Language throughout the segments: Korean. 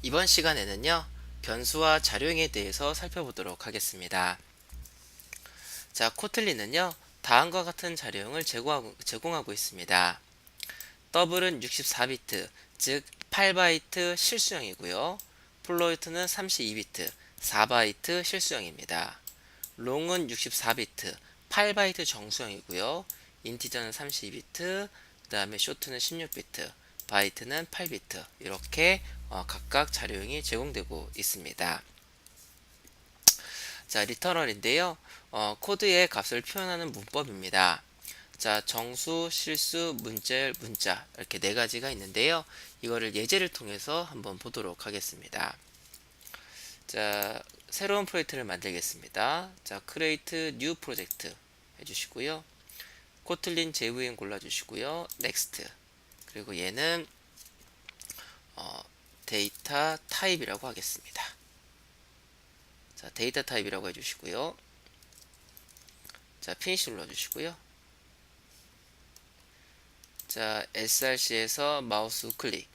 이번 시간에는요, 변수와 자료형에 대해서 살펴보도록 하겠습니다. 자, 코틀린은요, 다음과 같은 자료형을 제공하고 있습니다. 더블은 64비트, 즉 8바이트 실수형이고요. 플로이트는 32비트, 4바이트 실수형입니다. 롱은 64비트, 8바이트 정수형이고요. 인티저는 32비트, 그 다음에 쇼트는 16비트, 바이트는 8비트 이렇게 각각 자료형이 제공되고 있습니다. 자, 리터럴인데요. 코드의 값을 표현하는 문법입니다. 자, 정수, 실수, 문자열, 문자 이렇게 네 가지가 있는데요. 이거를 예제를 통해서 한번 보도록 하겠습니다. 자, 새로운 프로젝트를 만들겠습니다. 자, create new project 해주시고요. 코틀린 JVM 골라주시고요. next. 그리고 얘는 데이터 타입이라고 하겠습니다. 자, 데이터 타입이라고 해주시고요. 자, 피니시 눌러주시고요. 자, src에서 마우스 클릭,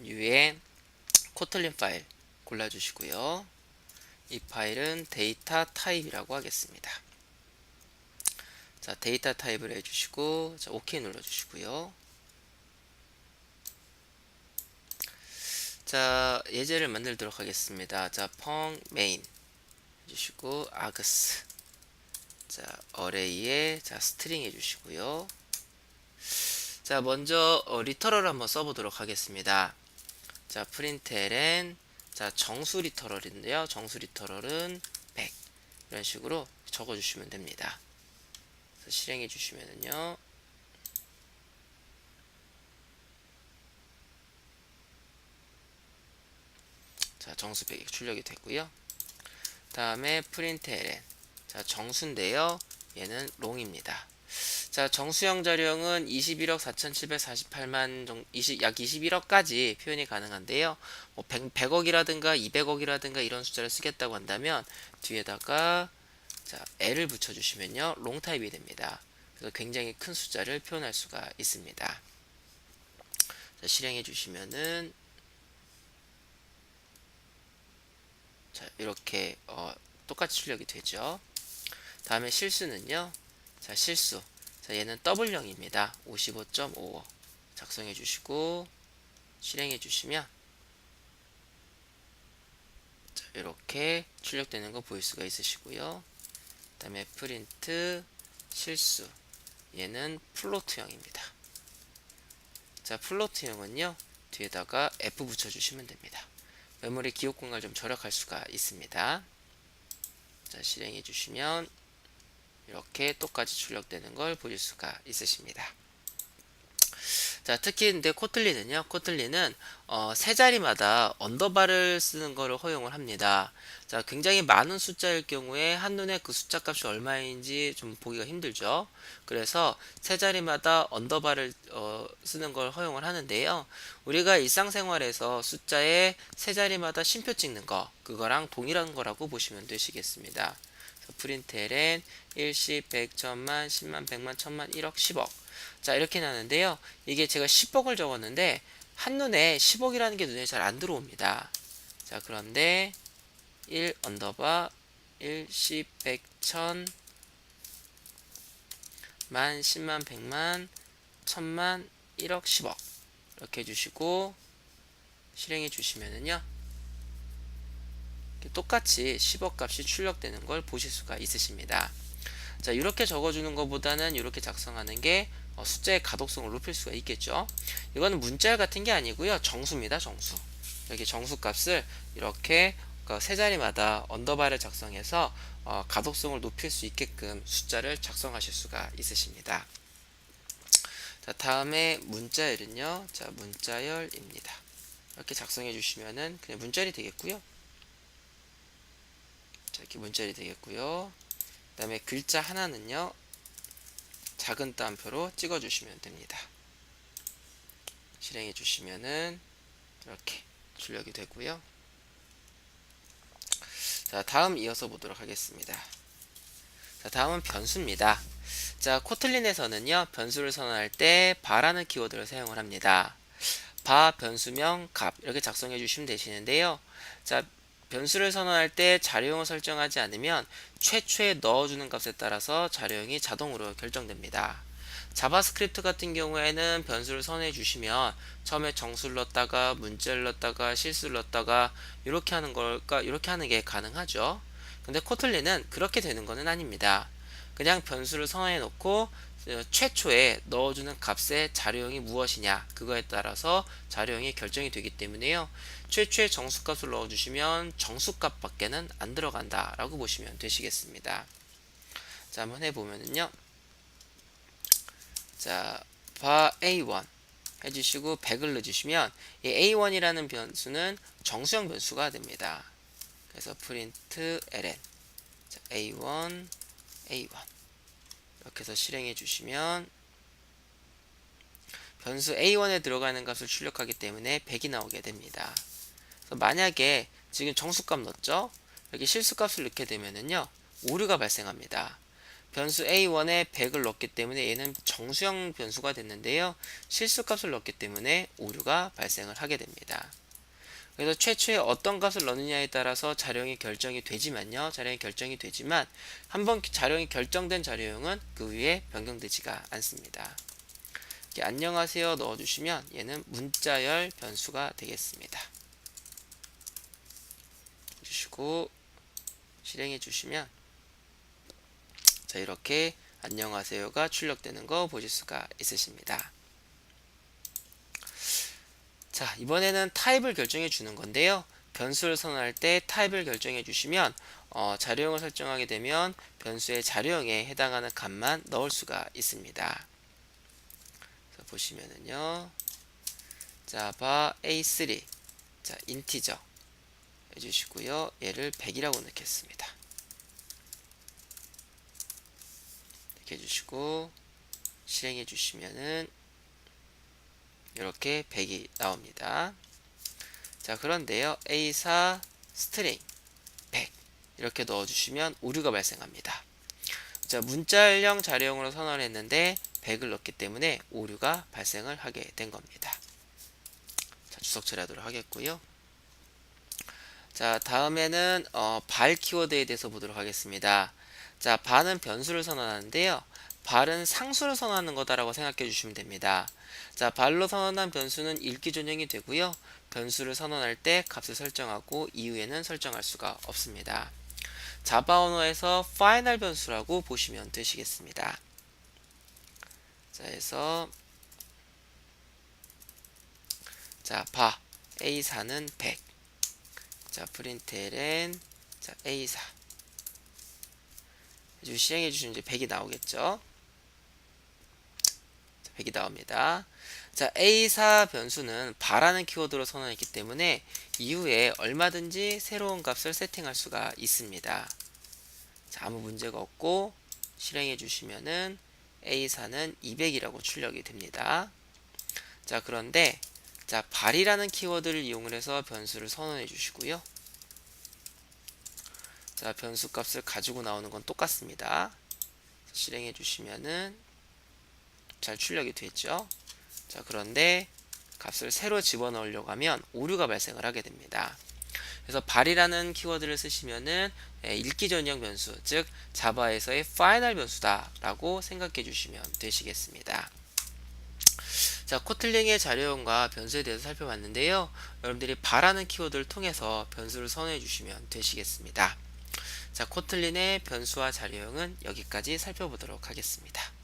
U에 코틀린 파일 골라주시고요. 이 파일은 데이터 타입이라고 하겠습니다. 자, 데이터 타입을 해주시고, 자, OK 눌러주시고요. 자, 예제를 만들도록 하겠습니다. 자, 펑 메인 해주시고, args. 자, 어레이에 자, 스트링 해주시고요. 자, 먼저 리터럴 한번 써보도록 하겠습니다. 자, println 자, 정수 리터럴인데요. 정수 리터럴은 100 이런 식으로 적어주시면 됩니다. 그래서 실행해 주시면은요. 자, 정수 100이 출력이 됐고요. 다음에 println 자, 정수인데요. 얘는 롱입니다. 자, 정수형 자료형은 21억 4,748만 약 21억까지 표현이 가능한데요. 뭐 100억이라든가 200억이라든가 이런 숫자를 쓰겠다고 한다면 뒤에다가 자, L을 붙여주시면요. 롱 타입이 됩니다. 그래서 굉장히 큰 숫자를 표현할 수가 있습니다. 자, 실행해 주시면은 자, 이렇게 똑같이 출력이 되죠. 다음에 실수는요. 자, 실수. 자, 얘는 더블형입니다. 55.55 작성해 주시고 실행해 주시면 자, 이렇게 출력되는 거 보일 수가 있으시고요. 그 다음에 프린트 실수. 얘는 플로트형입니다. 자, 플로트형은요. 뒤에다가 F 붙여주시면 됩니다. 메모리 기억 공간을 좀 절약할 수가 있습니다. 자, 실행해 주시면 이렇게 똑같이 출력되는 걸 보실 수가 있으십니다. 자, 특히 근데 코틀린은 세 자리마다 언더바를 쓰는 것을 허용을 합니다. 자, 굉장히 많은 숫자일 경우에 한눈에 그 숫자 값이 얼마인지 좀 보기가 힘들죠. 그래서 세 자리마다 언더바를 쓰는 걸 허용을 하는데요. 우리가 일상생활에서 숫자에 세 자리마다 쉼표 찍는 거 그거랑 동일한 거라고 보시면 되시겠습니다. 프린트LN 1, 10, 100, 1000만, 10만, 100만, 1000만, 1억, 10억. 자, 이렇게 나는데요. 이게 제가 10억을 적었는데 한눈에 10억이라는 게 눈에 잘 안 들어옵니다. 자, 그런데 1 언더바 1, 10, 100, 1000, 만, 10만, 100만, 1000만, 1억, 10억 이렇게 해주시고 실행해 주시면은요. 똑같이 10억 값이 출력되는 걸 보실 수가 있으십니다. 자, 이렇게 적어주는 것보다는 이렇게 작성하는 게 숫자의 가독성을 높일 수가 있겠죠. 이거는 문자열 같은 게 아니고요. 정수입니다. 정수. 이렇게 정수 값을 이렇게 세 자리마다 언더바를 작성해서 가독성을 높일 수 있게끔 숫자를 작성하실 수가 있으십니다. 자, 다음에 문자열은요. 자, 문자열입니다. 이렇게 작성해 주시면은 그냥 문자열이 되겠고요. 자, 이렇게 문자열이 되겠고요. 그 다음에 글자 하나는요. 작은 따옴표로 찍어주시면 됩니다. 실행해 주시면은 이렇게 출력이 되고요. 자, 다음 이어서 보도록 하겠습니다. 자, 다음은 변수입니다. 자, 코틀린에서는요, 변수를 선언할 때 바라는 키워드를 사용을 합니다. 바 변수명 값 이렇게 작성해 주시면 되시는데요. 자, 변수를 선언할 때 자료형을 설정하지 않으면 최초에 넣어주는 값에 따라서 자료형이 자동으로 결정됩니다. 자바스크립트 같은 경우에는 변수를 선언해 주시면 처음에 정수를 넣었다가 문자를 넣었다가 실수를 넣었다가 이렇게 하는 걸까 이렇게 하는 게 가능하죠. 근데 코틀린은 그렇게 되는 것은 아닙니다. 그냥 변수를 선언해 놓고 최초에 넣어주는 값의 자료형이 무엇이냐 그거에 따라서 자료형이 결정이 되기 때문에요. 최초에 정수값을 넣어주시면 정수값 밖에는 안 들어간다 라고 보시면 되시겠습니다. 자, 한번 해보면은요. 자, 바 A1 해주시고 100을 넣어주시면 이 A1이라는 변수는 정수형 변수가 됩니다. 그래서 프린트 ln 자, A1 이렇게 해서 실행해 주시면 변수 A1에 들어가는 값을 출력하기 때문에 100이 나오게 됩니다. 그래서 만약에 지금 정수값 넣었죠? 여기 실수값을 넣게 되면은요 오류가 발생합니다. 변수 A1에 100을 넣었기 때문에 얘는 정수형 변수가 됐는데요. 실수값을 넣었기 때문에 오류가 발생을 하게 됩니다. 그래서 최초에 어떤 값을 넣느냐에 따라서 자료형이 결정이 되지만요. 자료형이 결정이 되지만 한번 자료형이 결정된 자료형은 그 위에 변경되지가 않습니다. 이렇게 안녕하세요 넣어주시면 얘는 문자열 변수가 되겠습니다. 주시고 실행해 주시면 자, 이렇게 안녕하세요가 출력되는 거 보실 수가 있으십니다. 자, 이번에는 타입을 결정해 주는 건데요. 변수를 선언할 때 타입을 결정해 주시면 자료형을 설정하게 되면 변수의 자료형에 해당하는 값만 넣을 수가 있습니다. 그래서 보시면은요. 자바 A3 자, 인티저 해주시고요. 얘를 100이라고 넣겠습니다. 이렇게 해주시고 실행해 주시면은 이렇게 100이 나옵니다. 자, 그런데요. A4 스트링 100 이렇게 넣어주시면 오류가 발생합니다. 자, 문자형 자료형으로 선언을 했는데 100을 넣었기 때문에 오류가 발생을 하게 된 겁니다. 자, 주석 처리하도록 하겠고요. 자, 다음에는 발 키워드에 대해서 보도록 하겠습니다. 자, 발은 변수를 선언하는데요. 발은 상수를 선언하는 거다라고 생각해 주시면 됩니다. 자, 발로 선언한 변수는 읽기 전형이 되고요. 변수를 선언할 때 값을 설정하고 이후에는 설정할 수가 없습니다. 자바 언어에서 파이널 변수라고 보시면 되시겠습니다. 자, 해서 자, 바 A4는 100. 자, 프린트 ln 자, A4 실행해 주시면 이제 100이 나오겠죠. 100이 나옵니다. 자, A4 변수는 바라는 키워드로 선언했기 때문에 이후에 얼마든지 새로운 값을 세팅할 수가 있습니다. 자, 아무 문제가 없고 실행해 주시면은 A4는 200이라고 출력이 됩니다. 자, 그런데 자, 발이라는 키워드를 이용을 해서 변수를 선언해 주시고요. 자, 변수 값을 가지고 나오는 건 똑같습니다. 실행해 주시면은 잘 출력이 되죠. 자, 그런데 값을 새로 집어넣으려고 하면 오류가 발생을 하게 됩니다. 그래서 발이라는 키워드를 쓰시면은 읽기 전형 변수, 즉 자바에서의 파이널 변수다 라고 생각해 주시면 되시겠습니다. 자, 코틀링의 자료형과 변수에 대해서 살펴봤는데요. 여러분들이 발하는 키워드를 통해서 변수를 선언해 주시면 되시겠습니다. 자, 코틀린의 변수와 자료형은 여기까지 살펴보도록 하겠습니다.